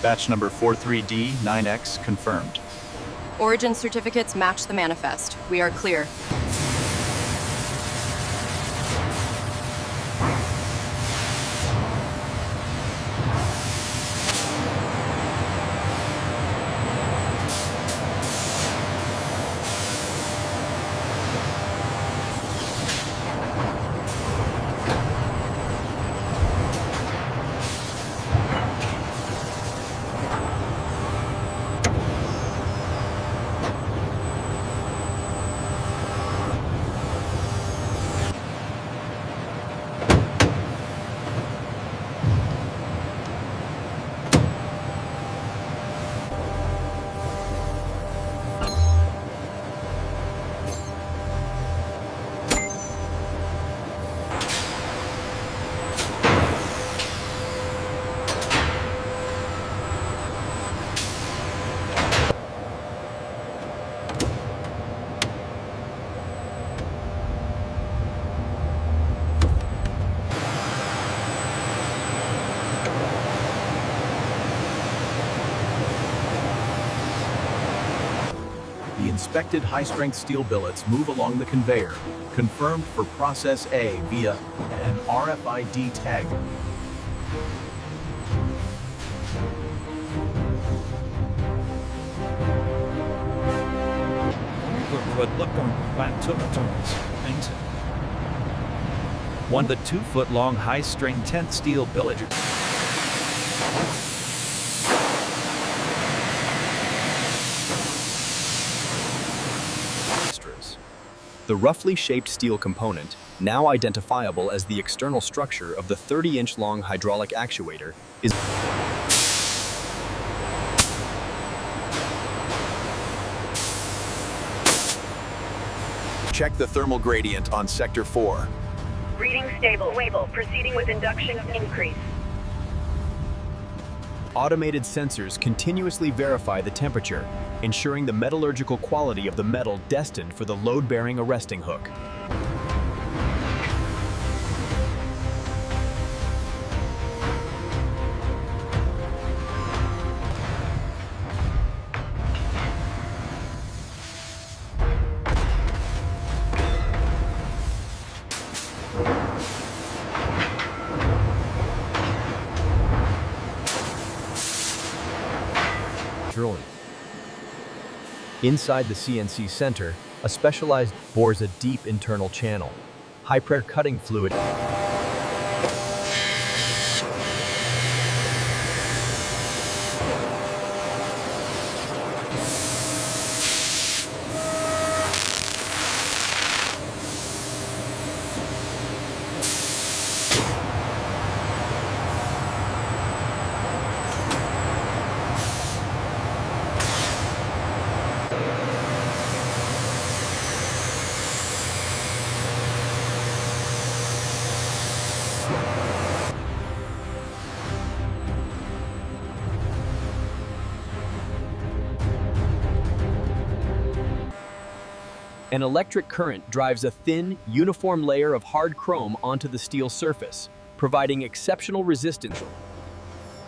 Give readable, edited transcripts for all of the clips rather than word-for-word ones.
Batch number 43D9X confirmed. Origin certificates match the manifest. We are clear. The inspected high-strength steel billets move along the conveyor, confirmed for Process A via an RFID tag. One of the 2-foot-long high-strength 10th steel billet. The roughly shaped steel component, now identifiable as the external structure of the 30-inch long hydraulic actuator, is Check the thermal gradient on Sector 4. Reading stable. Proceeding with induction increase. automated sensors continuously verify the temperature, ensuring the metallurgical quality of the metal destined for the load-bearing arresting hook. Inside the CNC center, a specialized bores a deep internal channel. High-pressure cutting fluid An electric current drives a thin, uniform layer of hard chrome onto the steel surface, providing exceptional resistance.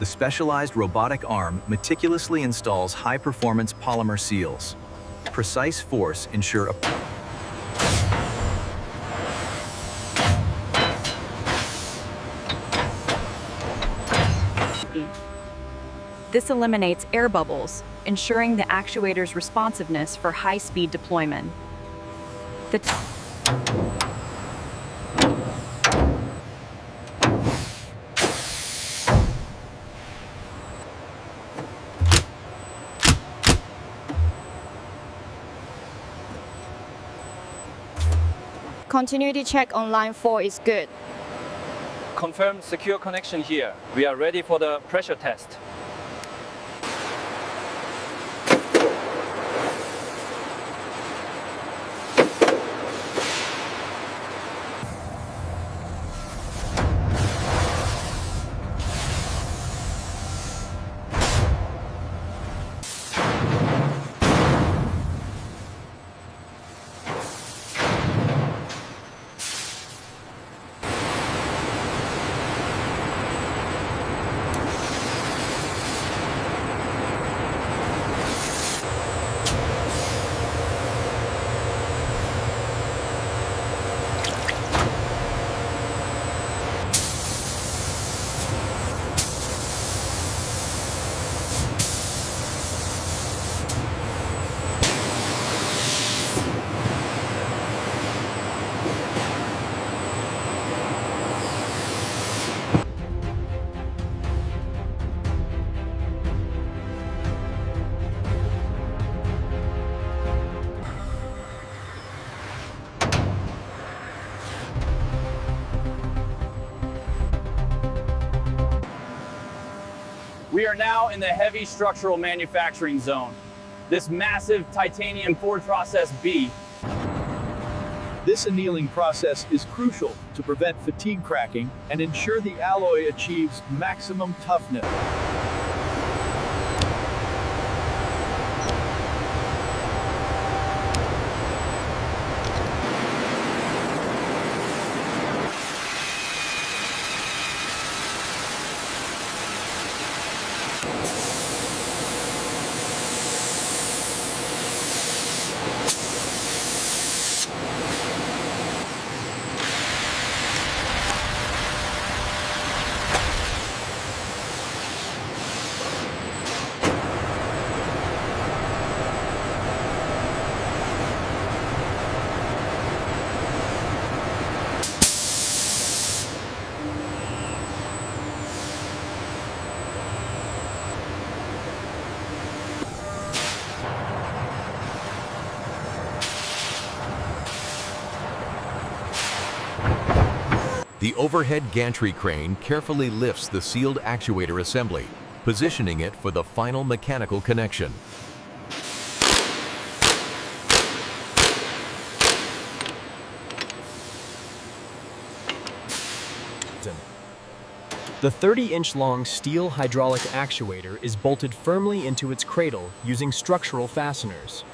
The specialized robotic arm meticulously installs high-performance polymer seals. Precise force ensure a This eliminates air bubbles, ensuring the actuator's responsiveness for high-speed deployment. Continuity check on line 4 is good. Confirm secure connection here. We are ready for the pressure test. We are now in the heavy structural manufacturing zone. This massive titanium forward process B. This annealing process is crucial to prevent fatigue cracking and ensure the alloy achieves maximum toughness. The overhead gantry crane carefully lifts the sealed actuator assembly, positioning it for the final mechanical connection. The 30-inch long steel hydraulic actuator is bolted firmly into its cradle using structural fasteners.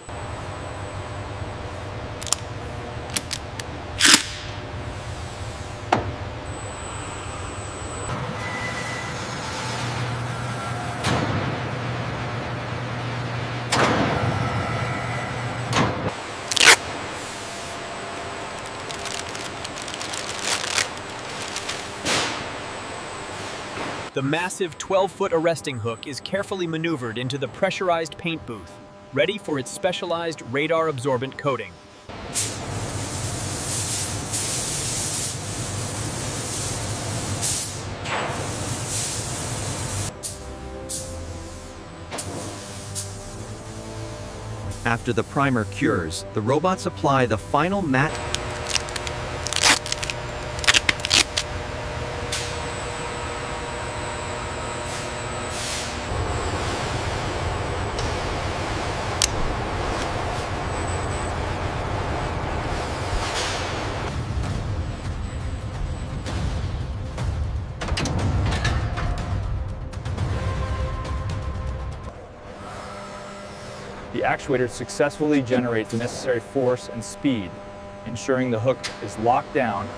The massive 12-foot arresting hook is carefully maneuvered into the pressurized paint booth, ready for its specialized radar-absorbent coating. After the primer cures, the robots apply the final matte The actuator successfully generates the necessary force and speed, ensuring the hook is locked down.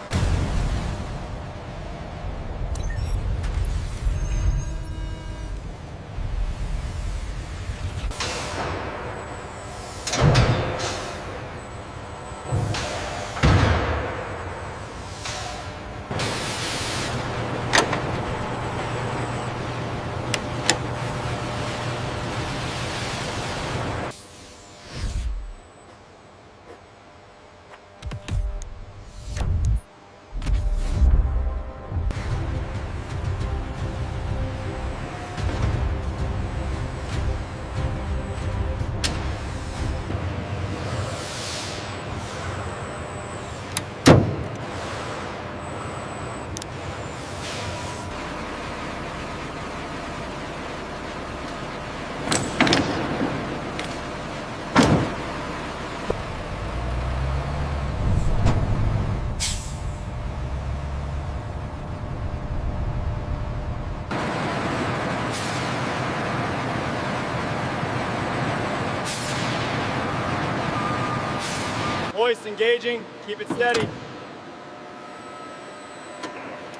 Hoist engaging, keep it steady.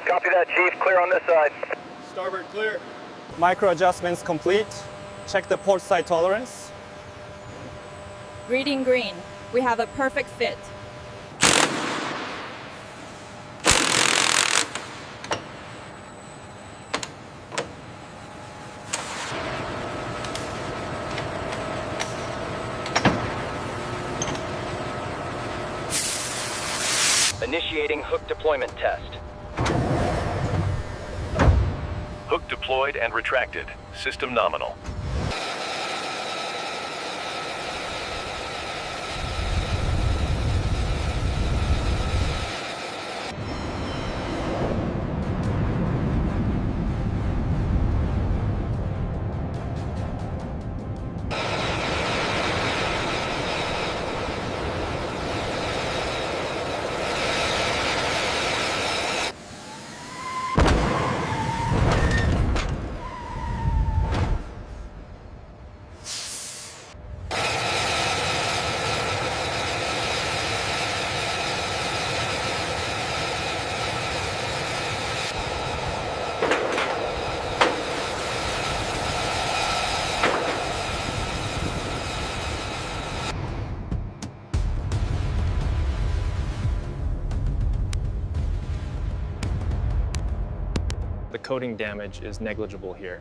Copy that, Chief. Clear on this side. Starboard clear. Micro adjustments complete. Check the port side tolerance. Reading green. We have a perfect fit. Initiating hook deployment test. Hook deployed and retracted. System nominal. coating damage is negligible here.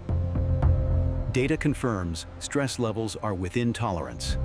Data confirms stress levels are within tolerance.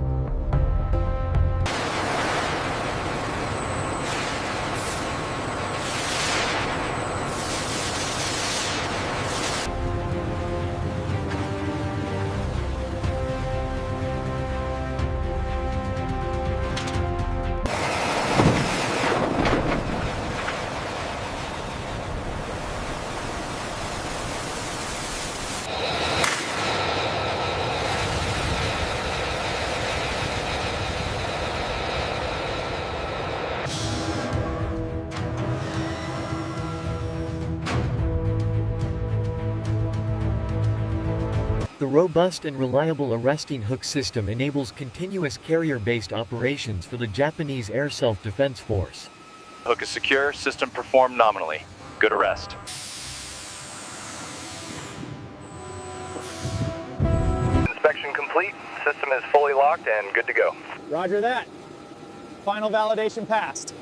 The robust and reliable arresting hook system enables continuous carrier-based operations for the Japanese Air Self-Defense Force. Hook is secure, system performed nominally. Good arrest. Inspection complete, system is fully locked and good to go. Roger that. Final validation passed.